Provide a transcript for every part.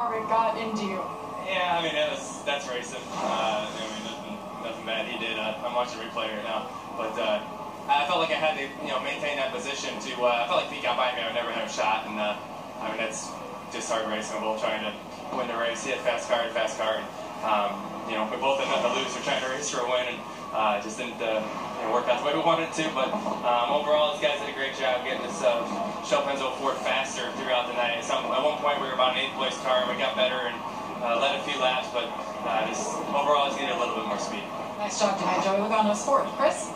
Harvick got into you. Yeah, I mean, that's racing. I mean, nothing bad he did. I'm watching the replay right now. But I felt like I had to, maintain that position to, I felt like if he got by me, I would never have a shot. And, I mean, that's just hard racing. We're both trying to win the race. He had fast car. And, we both ended up to lose. We're trying to race for a win. And just didn't work out the way we wanted it to. But overall, these guys did a great job getting this Shell Pennzoil Ford faster throughout the night. So at one point, we were about an 8th place car, and we got better and led a few laps. But just overall, just needed a little bit more speed. Nice job tonight, Joey. We're going to sport. Chris?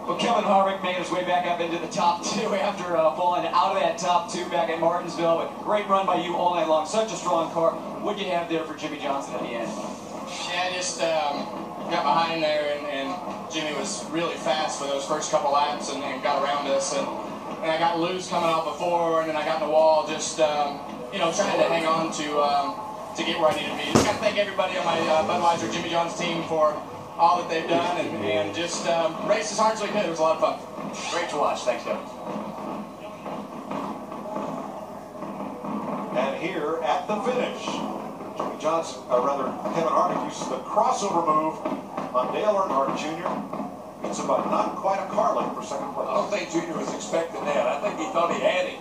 Well, Kevin Harvick made his way back up into the top 2 after falling out of that top 2 back at Martinsville. But great run by you all night long. Such a strong car. What do you have there for Jimmie Johnson at the end? Yeah, just got behind there, and Jimmy was really fast for those first couple laps and got around us. And I got loose coming off before, and then I got in the wall just, trying to hang on to get where I needed to be. Just got to thank everybody on my Budweiser Jimmie Johns team for all that they've done, and just race as hard as we could. It was a lot of fun. Great to watch. Thanks, Kevin. And here at the finish, Kevin Harvick uses the crossover move on Dale Earnhardt Jr. It's about not quite a car length for second place. I don't think Junior was expecting that. I think he thought he had him.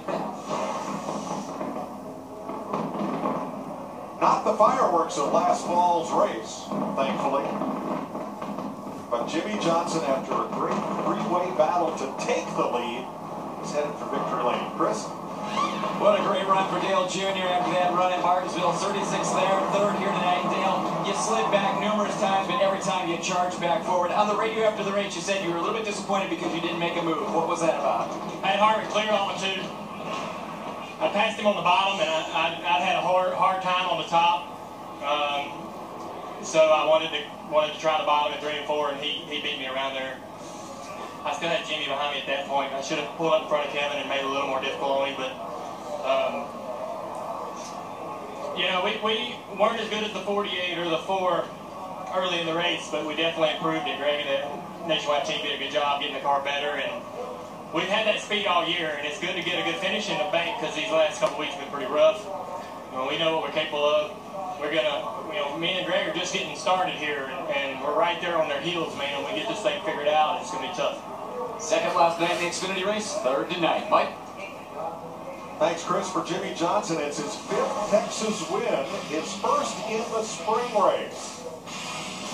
Not the fireworks of last fall's race, thankfully. But Jimmie Johnson, after a great three-way battle to take the lead, is headed for victory lane. Chris? What a great run for Dale Jr. after that run at Martinsville. 36th there, 3rd here tonight. Dale, you slid back numerous times, but every time you charged back forward. On the radio after the race, you said you were a little bit disappointed because you didn't make a move. What was that about? I had Harvick clear on the 2. I passed him on the bottom, and I'd had a hard time on the top. So I wanted to try the bottom at 3 and 4, and he beat me around there. I still had Jimmy behind me at that point. I should have pulled up in front of Kevin and made it a little more difficult on him, but we weren't as good as the 48 or the 4 early in the race, but we definitely improved it. Greg and the Nationwide team did a good job getting the car better, and we've had that speed all year, and it's good to get a good finish in the bank because these last couple weeks have been pretty rough. We know what we're capable of. We're gonna, me and Greg are just getting started here, and we're right there on their heels, man. When we get this thing figured out, it's gonna be tough. Second last night in the Xfinity race, 3rd tonight. Mike? Thanks, Chris. For Jimmie Johnson, it's his 5th Texas win, his 1st in the spring race,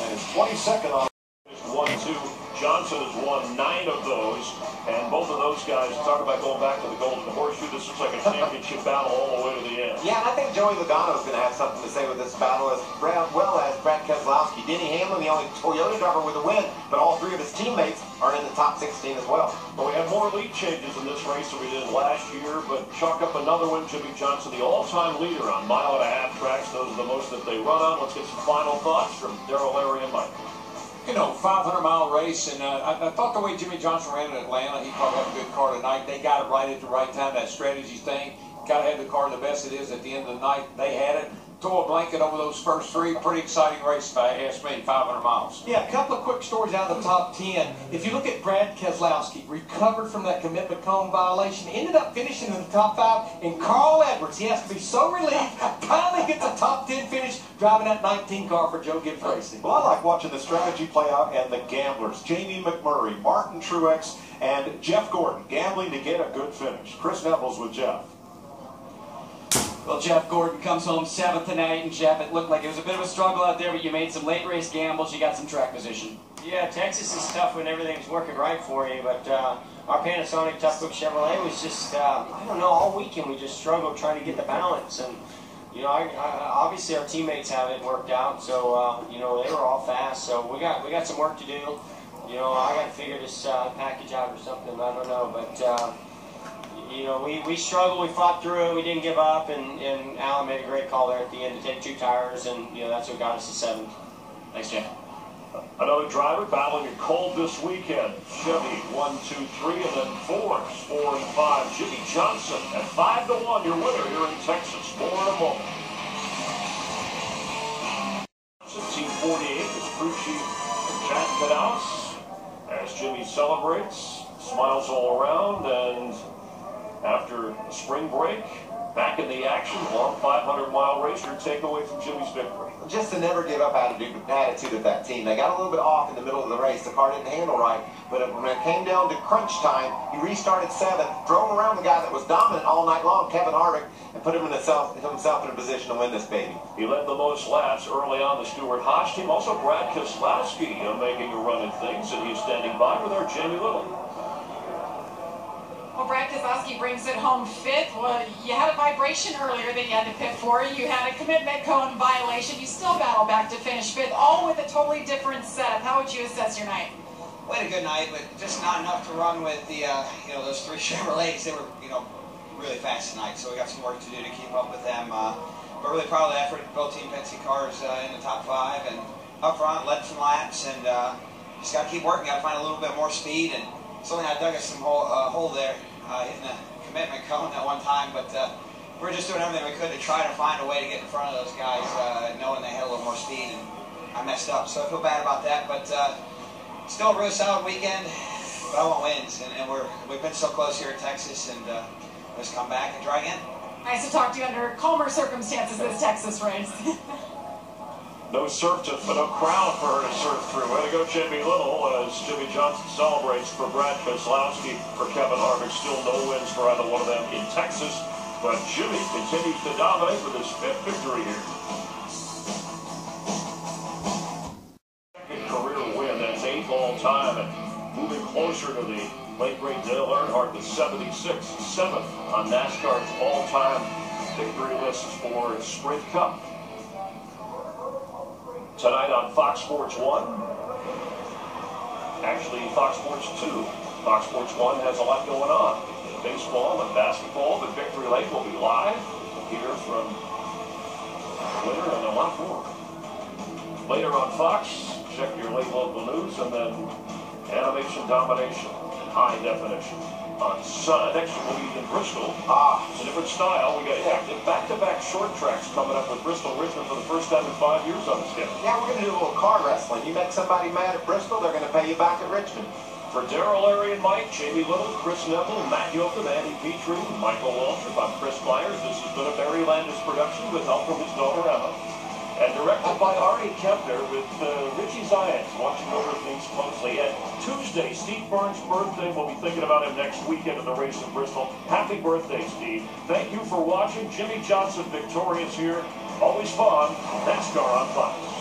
and his 22nd on 1-2. Johnson has won 9 of those, and both of those guys, talk about going back to the Golden Horseshoe. This looks like a championship battle all the way to the end. Yeah, and I think Joey Logano is going to have something to say with this battle, as well as Brad Keselowski. Denny Hamlin, the only Toyota driver with a win, but all 3 of his teammates are in the top 16 as well. Well, we had more lead changes in this race than we did last year, but chalk up another one. Jimmie Johnson, the all-time leader on mile-and-a-half tracks. Those are the most that they run on. Let's get some final thoughts from Darrell, Larry, and Mike. 500-mile race, and I thought the way Jimmie Johnson ran in Atlanta, he probably had a good car tonight. They got it right at the right time, that strategy thing. Got to have the car the best it is at the end of the night. They had it. Throw a blanket over those first 3. Pretty exciting race, if I ask me, 500 miles. Yeah, a couple of quick stories out of the top 10. If you look at Brad Keselowski, recovered from that commitment cone violation, ended up finishing in the top 5. And Carl Edwards, he has to be so relieved, finally gets a top 10 finish driving that 19 car for Joe Gibbs Racing. Well, I like watching the strategy play out and the gamblers. Jamie McMurray, Martin Truex, and Jeff Gordon gambling to get a good finish. Chris Neville's with Jeff. Well, Jeff Gordon comes home 7th tonight, and Jeff, it looked like it was a bit of a struggle out there, but you made some late race gambles, you got some track position. Yeah, Texas is tough when everything's working right for you, but our Panasonic Toughbook Chevrolet was just, I don't know, all weekend we just struggled trying to get the balance, and obviously our teammates have it worked out, so they were all fast, so we got some work to do. I got to figure this package out or something, I don't know, but we struggled, we fought through it, we didn't give up, and Alan made a great call there at the end to take 2 tires, and that's what got us to 7th. Thanks, Jeff. Another driver battling it cold this weekend. Chevy 1, 2, 3, and then Fords 4 and 5. Jimmie Johnson at 5-1, your winner here in Texas. More in a moment. Team 48 is crew chief Chad Knaus as Jimmy celebrates, smiles all around, and after spring break, Back in the action, long 500-mile racer takeaway from Jimmy's victory. Just a never give up attitude of that team. They got a little bit off in the middle of the race. The car didn't handle right, but when it came down to crunch time, he restarted 7th, drove around the guy that was dominant all night long, Kevin Harvick, and put himself in a position to win this baby. He led the most laps early on the Stewart-Haas team. Also, Brad Keselowski making a run at things, and he's standing by with our Jamie Little. Well, Brad Keselowski brings it home 5th. Well, you had a vibration earlier that you had to pit for. You had a commitment cone violation. You still battle back to finish 5th, all with a totally different setup. How would you assess your night? We had a good night, but just not enough to run with the, those 3 Chevrolets. They were, really fast tonight, so we got some work to do to keep up with them. But really proud of the effort of both Team Penske cars in the top 5 and up front, led some laps, and just got to keep working. Got to find a little bit more speed, and something I dug us some hole there, hitting the commitment cone at one time, but we're just doing everything we could to try to find a way to get in front of those guys, knowing they had a little more speed, and I messed up, so I feel bad about that, but still a really solid weekend, but I want wins, and we've been so close here in Texas, and let's come back and try again. Nice to talk to you under calmer circumstances this Texas race. No no crowd for her to surf through. Way to go, Jamie Little, as Jimmie Johnson celebrates for Brad Keselowski. For Kevin Harvick, still no wins for either one of them in Texas. But Jimmy continues to dominate with his 5th victory here. Second career win, that's 8th all time, and moving closer to the late great Dale Earnhardt with 76, 7th on NASCAR's all-time victory list for Sprint Cup. Tonight on Fox Sports 1, actually Fox Sports 2. Fox Sports 1 has a lot going on. Baseball and basketball, but Victory Lake will be live here from winter and a lot more. Later on Fox, check your late local news, and then Animation Domination in high definition. On next we'll be in Bristol. It's a different style. We got back-to-back short tracks coming up with Bristol Richmond for the first time in 5 years on the schedule. Yeah, we're going to do a little car wrestling. You make somebody mad at Bristol, they're going to pay you back at Richmond. For Darrell, Larry, and Mike, Jamie Little, Chris Neville, Matt Yoakum, Andy Petrie, Michael Waltrip, I'm Chris Myers. This has been a Barry Landis production with help from his daughter Emma, and directed by Artie Kempner with Richie Zions watching over things closely. And Tuesday, Steve Burns' birthday. We'll be thinking about him next weekend at the race in Bristol. Happy birthday, Steve. Thank you for watching. Jimmie Johnson victorious here. Always fun. NASCAR on Fox.